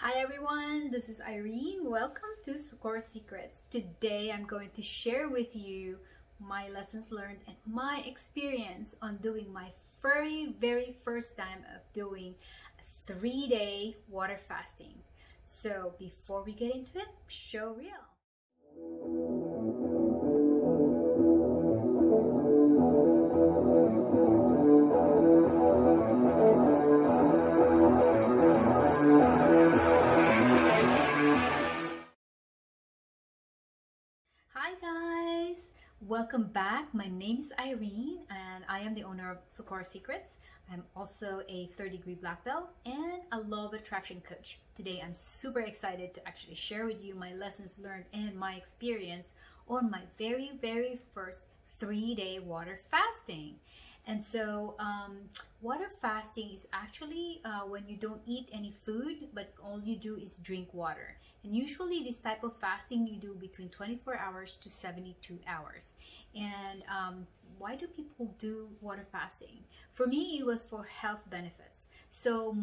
Hi everyone, this is Irene. Welcome to Socorro Secrets. Today I'm going to share with you my lessons learned and my experience on doing my very first time of doing a 3-day water fasting. So before we get into it, show reel. Hi guys, welcome back. My name is Irene and I am the owner of Socorro Secrets. I'm also a third-degree black belt and a law of attraction coach. Today I'm super excited to actually share with you my lessons learned and my experience on my very first 3-day water fasting. And so water fasting is actually when you don't eat any food but all you do is drink water. And usually this type of fasting you do between 24 hours to 72 hours. And why do people do water fasting? For me, it was for health benefits. So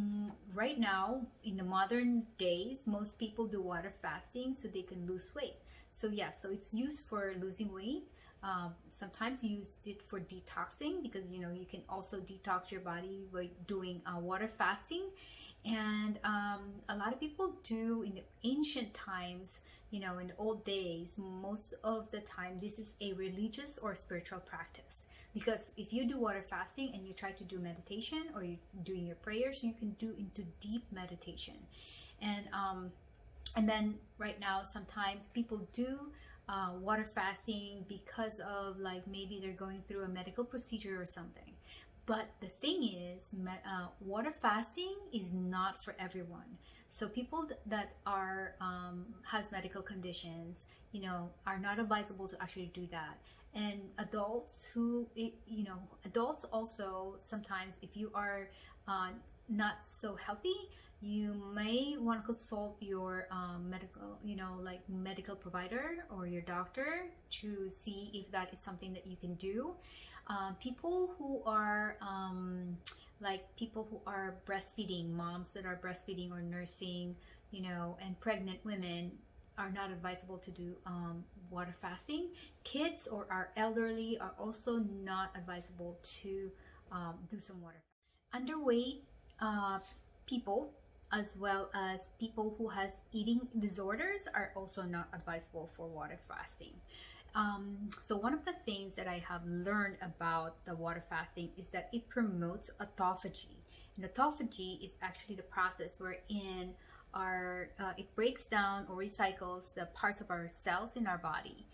right now, in the modern days, most people do water fasting so they can lose weight. So yeah, so it's used for losing weight. Sometimes you use it for detoxing because you can also detox your body by doing water fasting. And a lot of people do in the ancient times, in the old days, most of the time this is a religious or spiritual practice, because if you do water fasting and you try to do meditation or you're doing your prayers, you can do into deep meditation. And then right now sometimes people do water fasting because of, like, maybe they're going through a medical procedure or something. But the thing is, water fasting is not for everyone. So people that are has medical conditions, are not advisable to actually do that. And adults adults also, sometimes if you are not so healthy, you may want to consult your medical provider or your doctor to see if that is something that you can do. People who are people who are breastfeeding, moms that are breastfeeding or nursing, and pregnant women are not advisable to do water fasting. Kids or our elderly are also not advisable to do some water. Underweight people, as well as people who has eating disorders, are also not advisable for water fasting. So one of the things that I have learned about the water fasting is that it promotes autophagy. And autophagy is actually the process wherein it breaks down or recycles the parts of our cells in our body.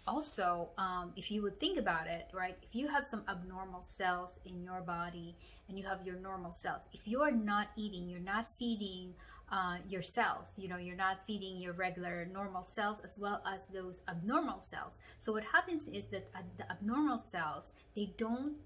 Also, if you would think about it, right, if you have some abnormal cells in your body and you have your normal cells, if you are not eating, you're not feeding your cells, you're not feeding your regular normal cells as well as those abnormal cells. So what happens is that the abnormal cells, they don't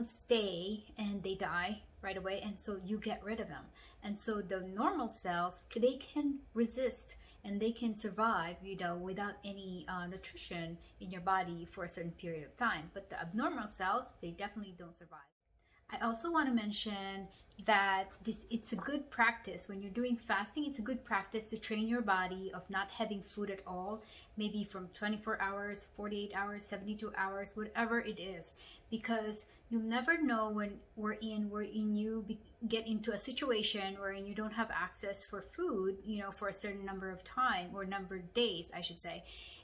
stay and they die right away, and so you get rid of them. And so the normal cells, they can resist and they can survive, without any nutrition in your body for a certain period of time. But the abnormal cells, they definitely don't survive. I also want to mention that it's a good practice when you're doing fasting. It's a good practice to train your body of not having food at all, maybe from 24 hours, 48 hours, 72 hours, whatever it is, because you'll never know when you get into a situation wherein you don't have access for food, for a certain number of time, or number of days, I should say.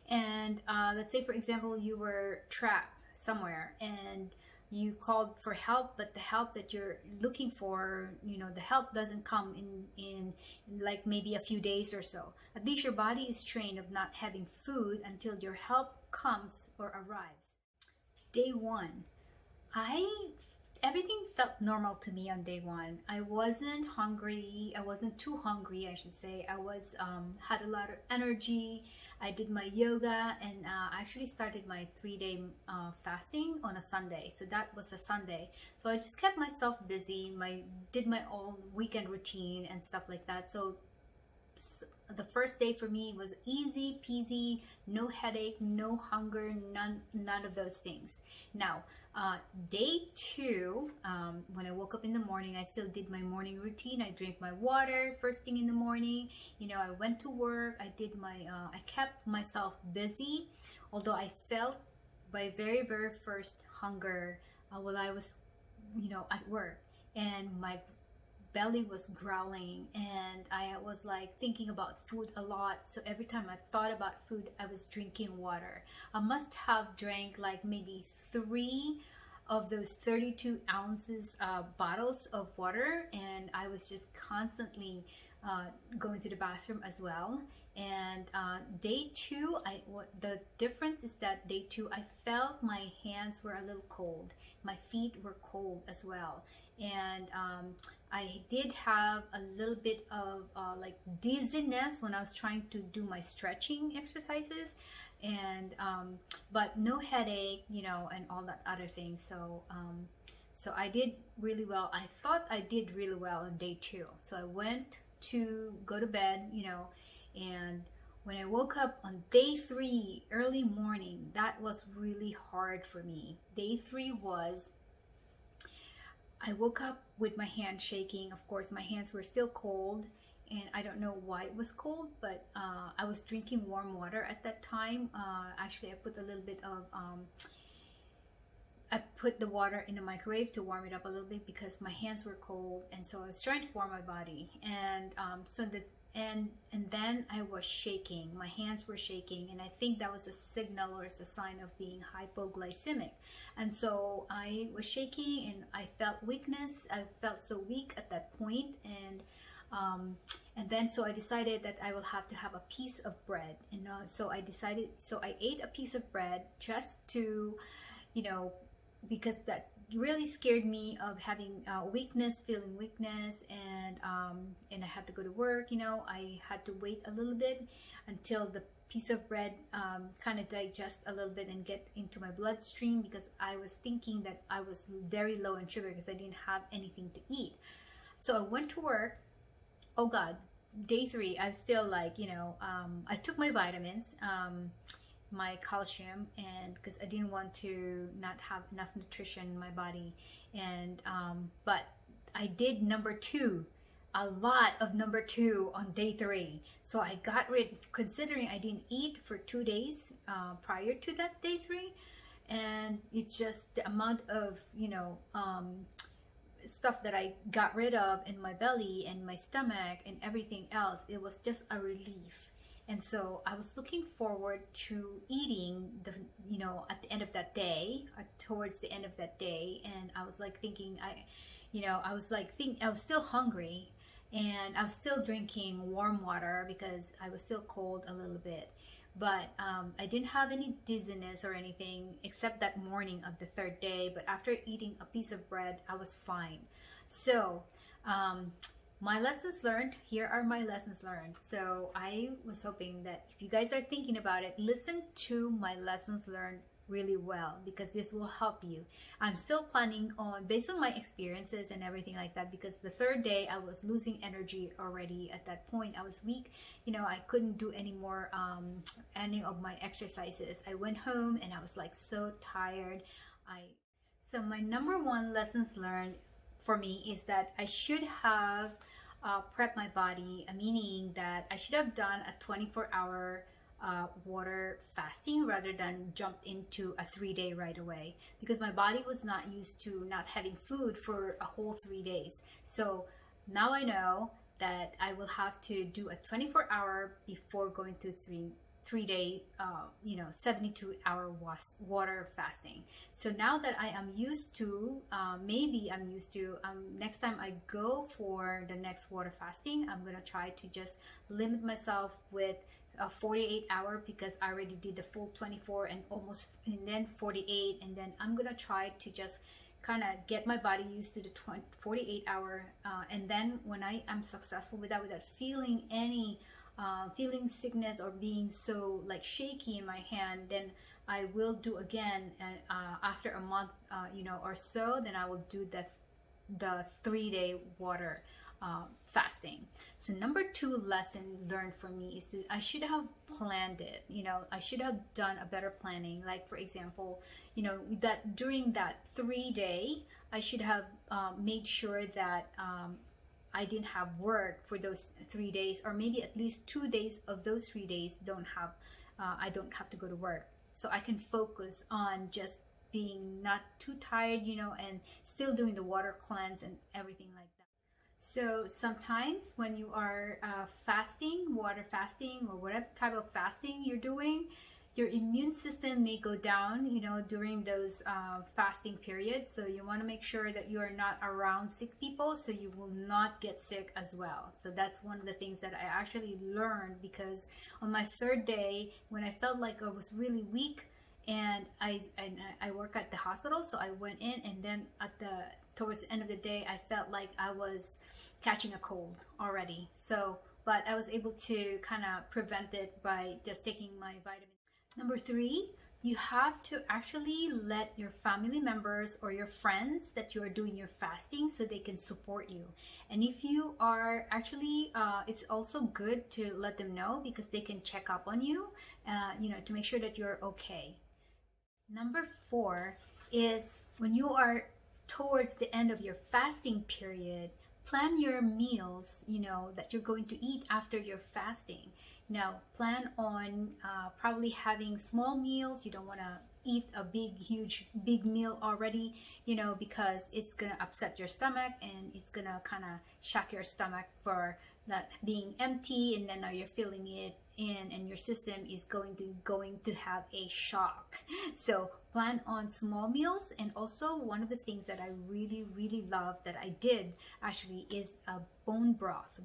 And let's say, for example, you were trapped somewhere and you called for help, but the help that you're looking for, the help doesn't come in like maybe a few days or so. At least your body is trained of not having food until your help comes or arrives. Day one, everything felt normal to me on day one. I wasn't hungry. I wasn't too hungry, I should say. I had a lot of energy. I did my yoga, and I actually started my 3-day fasting on a Sunday. So that was a Sunday. So I just kept myself busy. Did my own weekend routine and stuff like that. So the first day for me was easy peasy, no headache, no hunger, none of those things. Now, day two, when I woke up in the morning, I still did my morning routine. I drank my water first thing in the morning. You know, I went to work. I did my, I kept myself busy, although I felt my very first hunger while I was, you know, at work, and my belly was growling, and I was like thinking about food a lot. So every time I thought about food, I was drinking water. I must have drank like maybe 3 of those 32 ounces bottles of water, and I was just constantly going to the bathroom as well. And day two, the difference is that day two, I felt my hands were a little cold, my feet were cold as well, and I did have a little bit of like dizziness when I was trying to do my stretching exercises, and but no headache, you know, and all that other things. So so I did really well. I thought I did really well on day two. So I went to go to bed, you know, and when I woke up on day three, early morning, that was really hard for me. Day three was, I woke up with my hand shaking. Of course, my hands were still cold, and I don't know why it was cold, but I was drinking warm water at that time. Actually, I put a little bit of, I put the water in the microwave to warm it up a little bit because my hands were cold, and so I was trying to warm my body, and and then I was shaking. My hands were shaking, and I think that was a signal or it's a sign of being hypoglycemic. And so I was shaking, and I felt weakness. I felt so weak at that point, and then so I decided that I will have to have a piece of bread, and so I ate a piece of bread just to, you know, because that really scared me of having weakness, feeling weakness, and I had to go to work. You know, I had to wait a little bit until the piece of bread kind of digest a little bit and get into my bloodstream, because I was thinking that I was very low in sugar because I didn't have anything to eat. So I went to work. Oh God, day three, I was still like, you know, I took my vitamins, my calcium, and because I didn't want to not have enough nutrition in my body, and but I did number two, a lot of number two on day three. So I got rid, considering I didn't eat for 2 days prior to that day three, and it's just the amount of, you know, stuff that I got rid of in my belly and my stomach and everything else. It was just a relief. And so I was looking forward to eating the, you know, at the end of that day, towards the end of that day. And I was like thinking, I was still hungry, and I was still drinking warm water because I was still cold a little bit. But I didn't have any dizziness or anything except that morning of the third day. But after eating a piece of bread, I was fine. So, my lessons learned, here are my lessons learned. So I was hoping that if you guys are thinking about it, listen to my lessons learned really well, because this will help you. I'm still planning on, based on my experiences and everything like that, because the third day I was losing energy already. At that point I was weak, you know, I couldn't do any more any of my exercises. I went home and I was like so tired. So my number one lessons learned for me is that I should have prep my body, meaning that I should have done a 24-hour water fasting rather than jumped into a 3-day right away, because my body was not used to not having food for a whole 3 days. So now I know that I will have to do a 24-hour before going to 3-day, 72-hour water fasting. So now that I am used to, next time I go for the next water fasting, I'm gonna try to just limit myself with a 48-hour, because I already did the full 24 and then 48, and then I'm gonna try to just kind of get my body used to the 48-hour, and then when I am successful with that, without feeling any feeling sickness or being so like shaky in my hand, then I will do again, and after a month or so, then I will do the 3-day water fasting. So number 2 lesson learned for me is I should have planned it. I should have done a better planning. Like for example, that during that 3-day, I should have made sure that I didn't have work for those 3 days, or maybe at least 2 days of those 3 days I don't have to go to work, so I can focus on just being not too tired, and still doing the water cleanse and everything like that. So sometimes when you are fasting, water fasting, or whatever type of fasting you're doing, your immune system may go down, during those fasting periods. So you want to make sure that you are not around sick people, so you will not get sick as well. So that's one of the things that I actually learned, because on my 3rd day, when I felt like I was really weak, and I work at the hospital, so I went in, and then towards the end of the day, I felt like I was catching a cold already. So, but I was able to kind of prevent it by just taking my vitamins. Number 3, you have to actually let your family members or your friends that you are doing your fasting, so they can support you. And if you are actually, it's also good to let them know, because they can check up on you, to make sure that you're okay. Number 4 is, when you are towards the end of your fasting period, plan your meals, that you're going to eat after your fasting. Now, plan on probably having small meals. You don't want to eat a big meal already, because it's going to upset your stomach, and it's going to kind of shock your stomach for that being empty, and then now you're filling it in, and your system is going to have a shock. So plan on small meals. And also, one of the things that I really love that I did actually is a bone broth.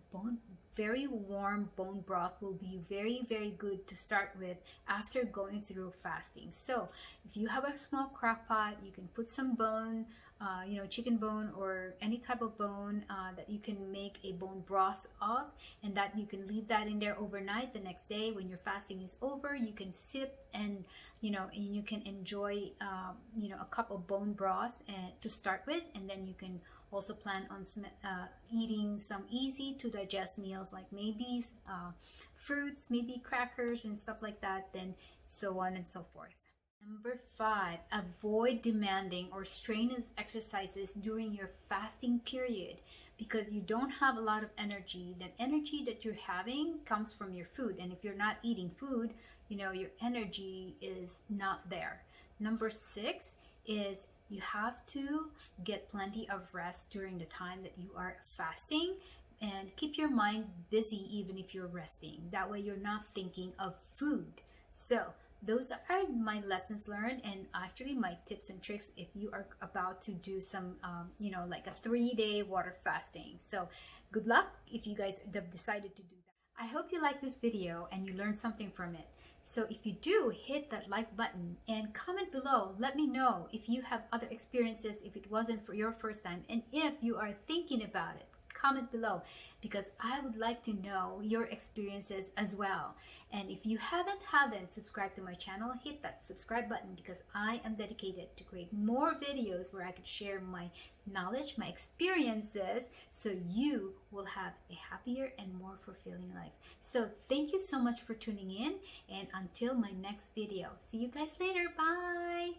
Very warm bone broth will be very good to start with after going through fasting. So if you have a small crock pot, you can put some bone, chicken bone or any type of bone that you can make a bone broth of, and that you can leave that in there overnight. The next day, when your fasting is over, you can sip, and you can enjoy a cup of bone broth to start with. And then you can also plan on eating some easy to digest meals, like maybe fruits, maybe crackers and stuff like that, then so on and so forth. Number 5, avoid demanding or strenuous exercises during your fasting period, because you don't have a lot of energy. That energy that you're having comes from your food, and if you're not eating food, your energy is not there. Number 6 is, you have to get plenty of rest during the time that you are fasting, and keep your mind busy even if you're resting. That way you're not thinking of food. So those are my lessons learned, and actually my tips and tricks if you are about to do some, like a 3-day water fasting. So good luck if you guys have decided to do that. I hope you like this video and you learned something from it. So if you do, hit that like button and comment below. Let me know if you have other experiences, if it wasn't for your first time, and if you are thinking about it. Comment below, because I would like to know your experiences as well. And if you haven't subscribed to my channel, hit that subscribe button, because I am dedicated to create more videos where I can share my knowledge, my experiences, so you will have a happier and more fulfilling life. So thank you so much for tuning in, and until my next video, see you guys later. Bye.